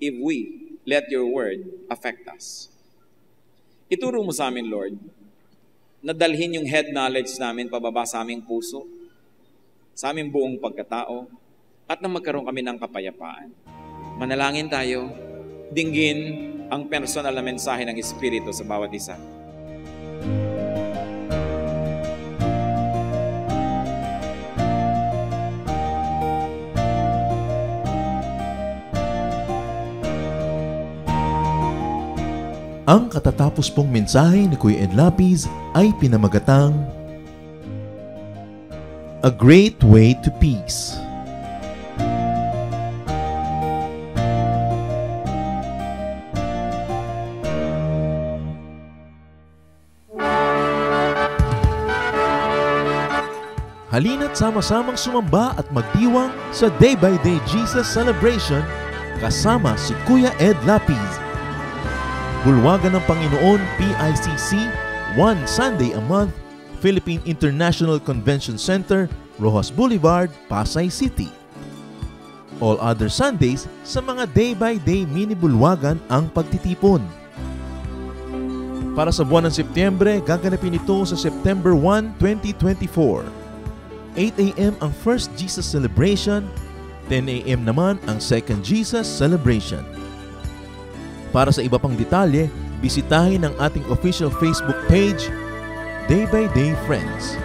if we let your word affect us. Ituro mo sa amin, Lord, na dalhin yung head knowledge namin pababa sa aming puso, sa aming buong pagkatao, at na magkaroon kami ng kapayapaan. Manalangin tayo, dinggin ang personal na mensahe ng Espiritu sa bawat isa. Ang katatapos pong mensahe ni Kuya Ed Lapiz ay pinamagatang A Great Way to Peace. Halina't sama-samang sumamba at magdiwang sa Day by Day Jesus Celebration kasama si Kuya Ed Lapiz. Bulwagan ng Panginoon, PICC, one Sunday a month, Philippine International Convention Center, Rojas Boulevard, Pasay City. All other Sundays, sa mga day-by-day mini-bulwagan ang pagtitipon. Para sa buwan ng Setyembre, gaganapin ito sa September 1, 2024. 8 a.m. ang First Jesus Celebration, 10 a.m. naman ang Second Jesus Celebration. Para sa iba pang detalye, bisitahin ang ating official Facebook page, Day by Day Friends.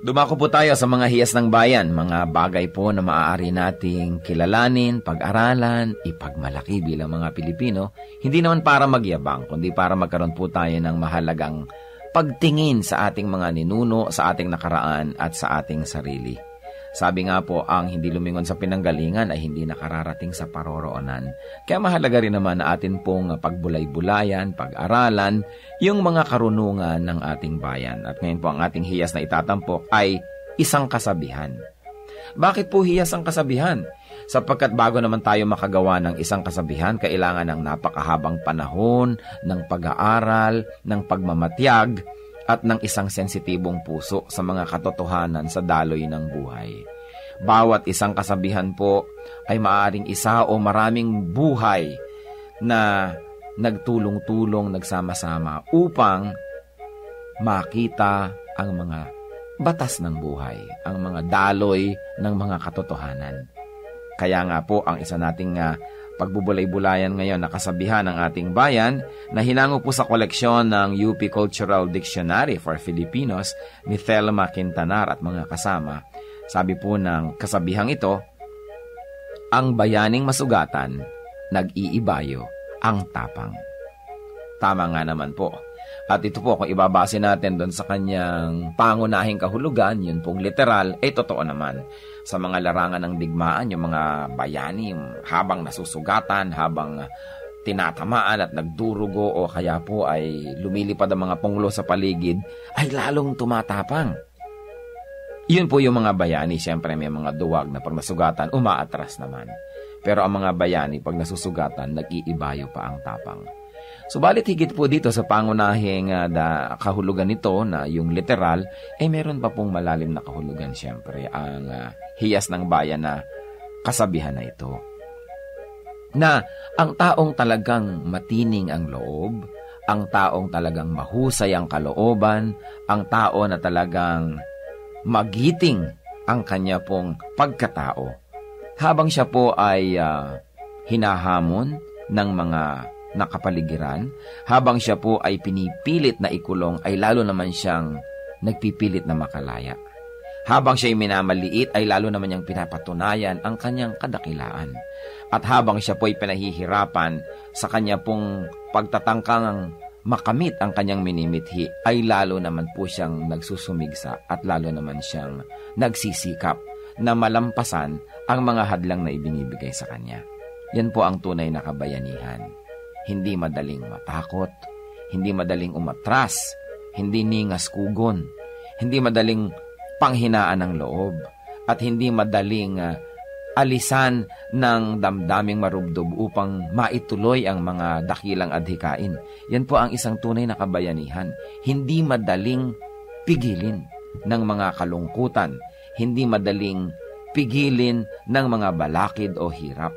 Dumako po tayo sa mga hiyas ng bayan, mga bagay po na maaari nating kilalanin, pag-aralan, ipagmalaki bilang mga Pilipino, hindi naman para magyabang, kundi para magkaroon po tayo ng mahalagang pagtingin sa ating mga ninuno, sa ating nakaraan at sa ating sarili. Sabi nga po, ang hindi lumingon sa pinanggalingan ay hindi nakararating sa paroroonan. Kaya mahalaga rin naman na atin pong pagbulay-bulayan, pag-aralan, yung mga karunungan ng ating bayan. At ngayon po ang ating hiyas na itatampok ay isang kasabihan. Bakit po hiyas ang kasabihan? Sapagkat bago naman tayo makagawa ng isang kasabihan, kailangan ng napakahabang panahon, ng pag-aaral, ng pagmamatyag, at ng isang sensitibong puso sa mga katotohanan sa daloy ng buhay. Bawat isang kasabihan po ay maaaring isa o maraming buhay na nagtulong-tulong, nagsama-sama upang makita ang mga batas ng buhay, ang mga daloy ng mga katotohanan. Kaya nga po ang isa nating pagbubulay-bulayan ngayon na kasabihan ng ating bayan na hinango po sa koleksyon ng UP Cultural Dictionary for Filipinos ni Thelma Quintanar at mga kasama. Sabi po ng kasabihang ito, ang bayaning masugatan, nag-iibayo ang tapang. Tama nga naman po. At ito po, kung ibabase natin doon sa kanyang pangunahing kahulugan, yun pong literal, totoo naman. Sa mga larangan ng digmaan, yung mga bayani, habang nasusugatan, habang tinatamaan at nagdurugo o kaya po ay lumilipad ang mga punglo sa paligid, ay lalong tumatapang. Yun po yung mga bayani, siyempre may mga duwag na pag nasugatan, umaatras naman. Pero ang mga bayani, pag nasusugatan, nag-iibayo pa ang tapang. Subalit higit po dito sa pangunahing kahulugan nito na yung literal, meron pa pong malalim na kahulugan siyempre ang hiyas ng bayan na kasabihan na ito. Na ang taong talagang matining ang loob, ang taong talagang mahusay ang kalooban, ang tao na talagang magiting ang kanya pong pagkatao, habang siya po ay hinahamon ng mga nakapaligiran, habang siya po ay pinipilit na ikulong, ay lalo naman siyang nagpipilit na makalaya. Habang siya'y minamaliit ay lalo naman niyang pinapatunayan ang kanyang kadakilaan. At habang siya po'y pinahihirapan sa kanya pong pagtatangkang makamit ang kanyang minimithi, ay lalo naman po siyang nagsusumigsa at lalo naman siyang nagsisikap na malampasan ang mga hadlang na ibinibigay sa kanya. Yan po ang tunay na kabayanihan. Hindi madaling matakot, hindi madaling umatras, hindi ningas kugon, hindi madaling panghinaan ng loob, at hindi madaling alisan ng damdaming marubdob upang maituloy ang mga dakilang adhikain. Yan po ang isang tunay na kabayanihan. Hindi madaling pigilin ng mga kalungkutan, hindi madaling pigilin ng mga balakid o hirap.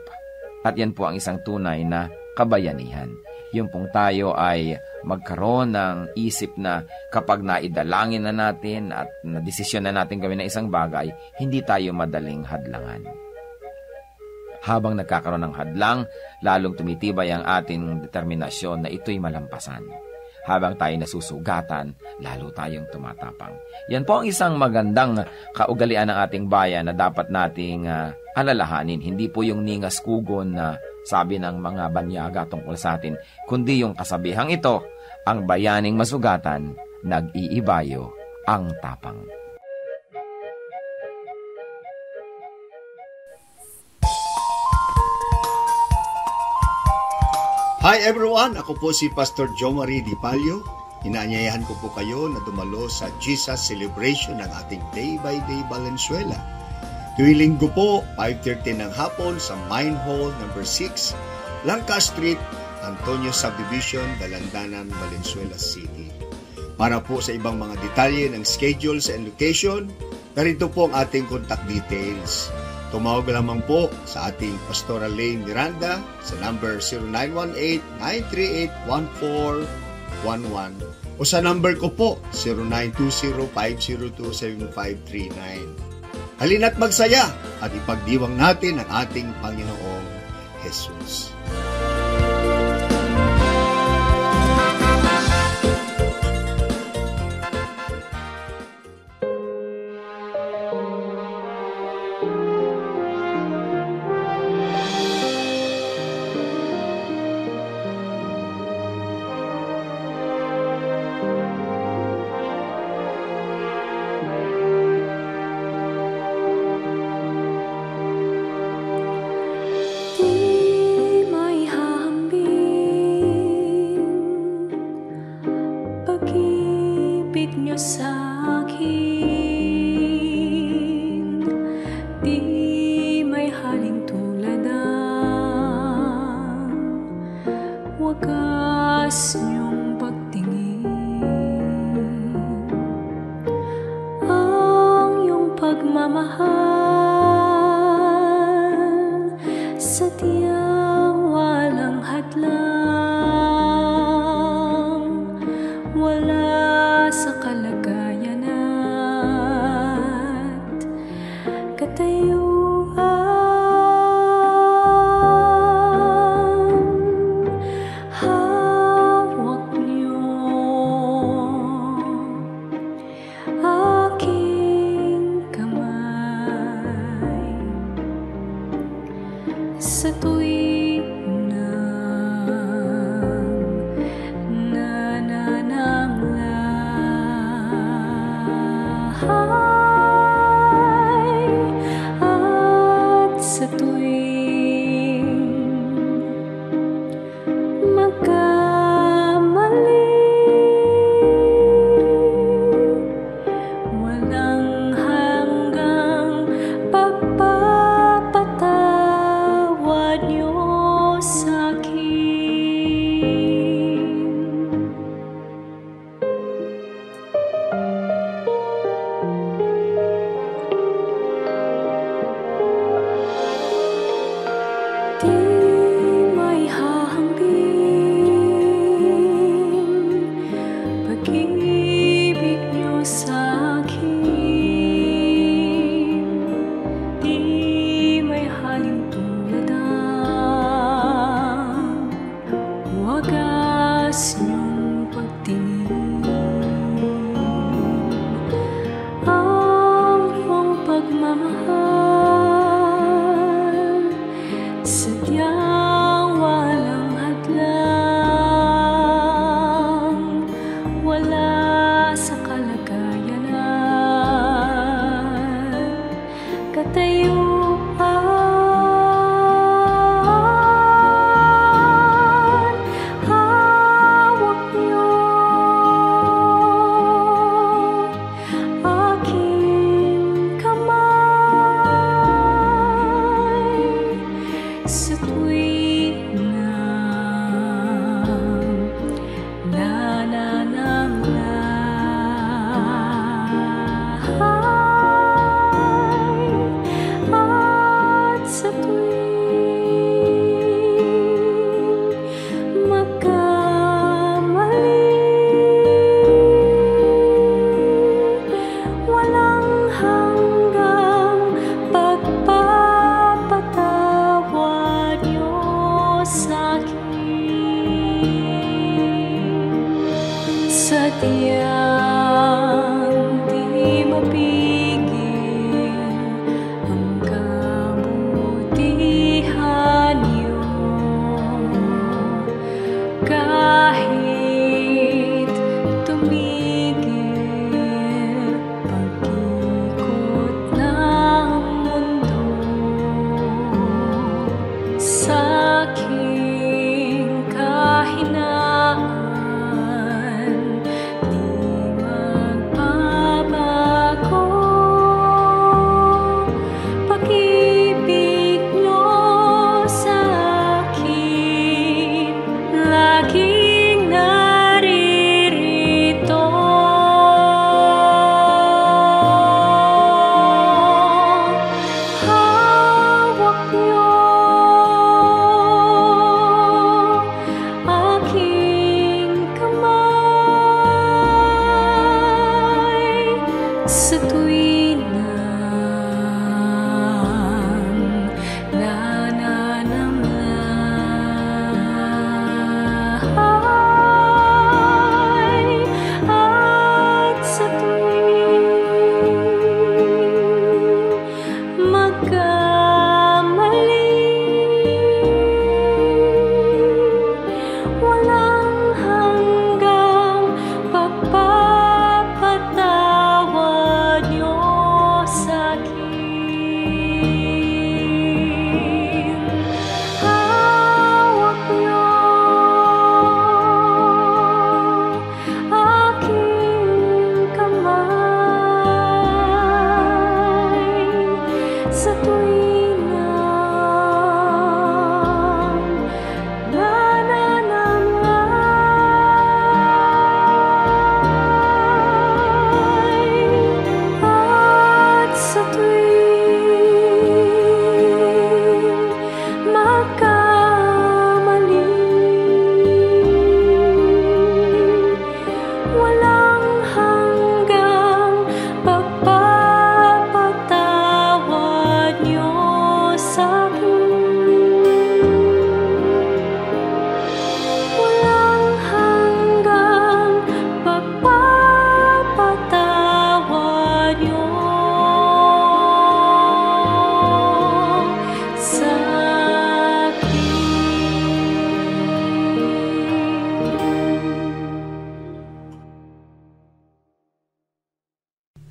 At yan po ang isang tunay na kabayanihan. Yung pong tayo ay magkaroon ng isip na kapag naidalangin na natin at nadesisyon na natin gawin ng isang bagay, hindi tayo madaling hadlangan. Habang nagkakaroon ng hadlang, lalong tumitibay ang ating determinasyon na ito'y malampasan. Habang tayo nasusugatan, lalo tayong tumatapang. Yan po ang isang magandang kaugalian ng ating bayan na dapat nating alalahanin. Hindi po yung ningas kugon na sabi ng mga banyaga tungkol sa atin, kundi yung kasabihang ito, ang bayaning masugatan, nag-iibayo ang tapang. Hi everyone! Ako po si Pastor Jomari Di Palio. Inaanyayahan ko po kayo na dumalo sa Jesus Celebration ng ating Day by Day Valenzuela. Tuwing linggo po, 5:30 ng hapon sa Mine Hall No. 6, Langka Street, Antonio Subdivision, Dalandanan, Valenzuela City. Para po sa ibang mga detalye ng schedules and location, narito po ang ating contact details. Tumawag lamang po sa ating Pastoral Lane Miranda sa number 0918-938-1411 o sa number ko po 0920-502-7539. Halina't magsaya at ipagdiwang natin ang ating Panginoong Jesus.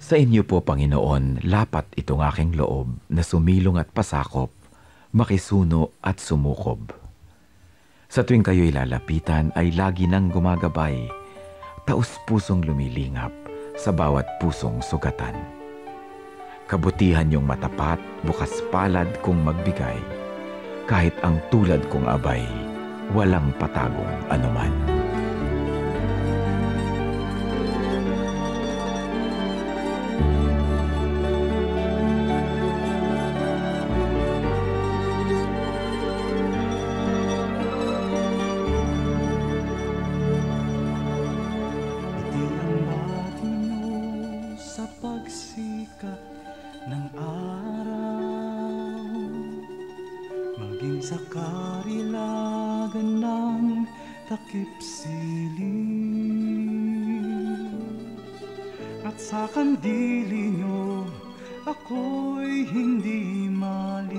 Sa inyo po, Panginoon, lapat itong aking loob na sumilong at pasakop, makisuno at sumukob. Sa tuwing kayo'y lalapitan ay lagi nang gumagabay, taus-pusong lumilingap sa bawat pusong sugatan. Kabutihan yung matapat, bukas palad kung magbigay, kahit ang tulad kong abay, walang patagong anuman. Sa karilagan ng takip silim at sa kandili nyo ako'y hindi maliligaw.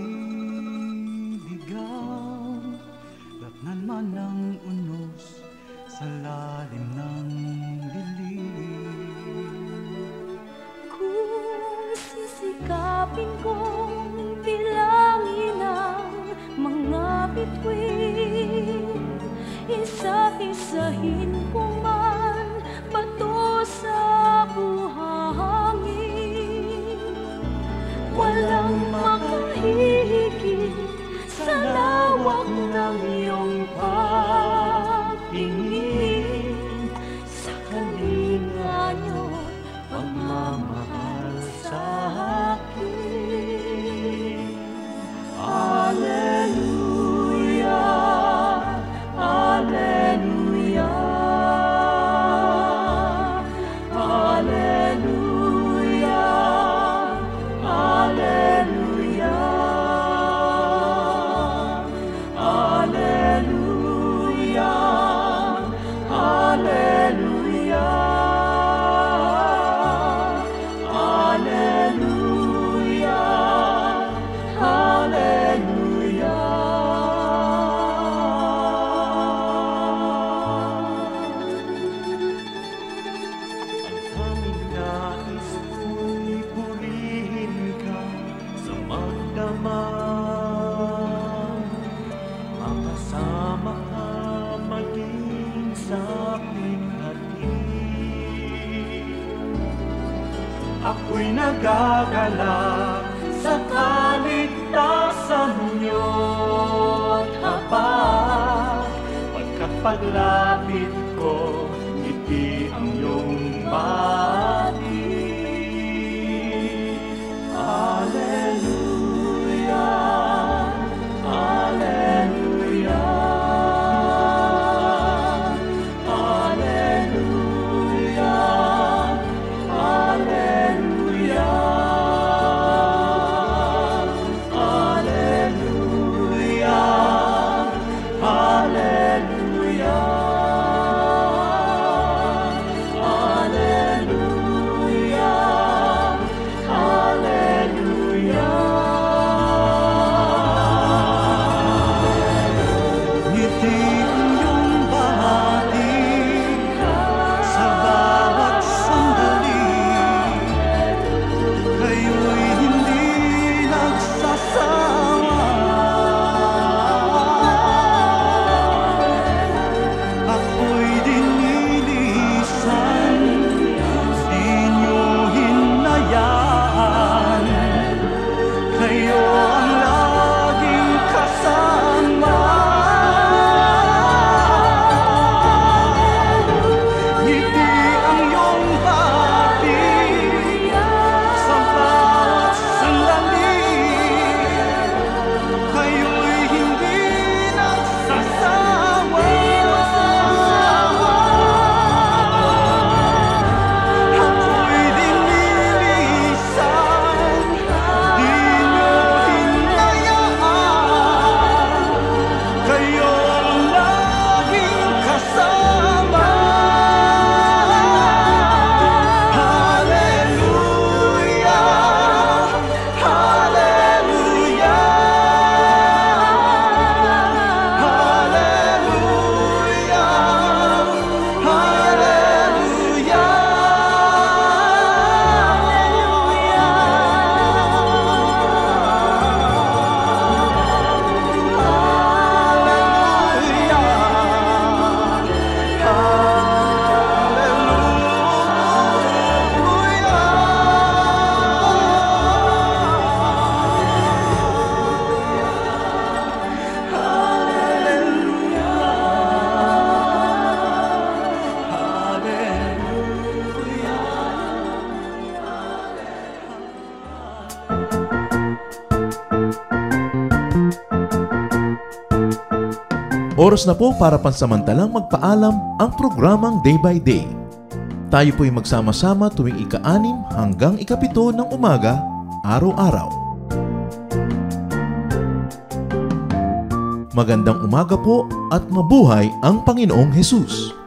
Latnan man ng unos sa lalim ng dilim. Kung sisikapin kong bilangin ang mga bituin, isa-isahin ko man bato sa buhangin. Walang makahihigit sa lawak ng iyong pagtingin, sa kalinga niyo pagmamahal sa akin. Alleluia, Alleluia, Alleluia, Alleluia, Alleluia, Alleluia, Alleluia, Alleluia. Ang aming nais ko'y purihin ka sa magdamag, makasama ka maging sa aking hatid. Ako'y nagagalak sa kaligtasan niyo at habag, pagkat paglapit ko, ngiti ang iyong batid. Alleluia, Alleluia, Alleluia, Alleluia, Alleluia, Alleluia, Oras na po para pansamantalang magpaalam ang programang Day by Day. Tayo po'y magsama-sama tuwing ika-6 hanggang ika-7 ng umaga, araw-araw. Magandang umaga po at mabuhay ang Panginoong Hesus!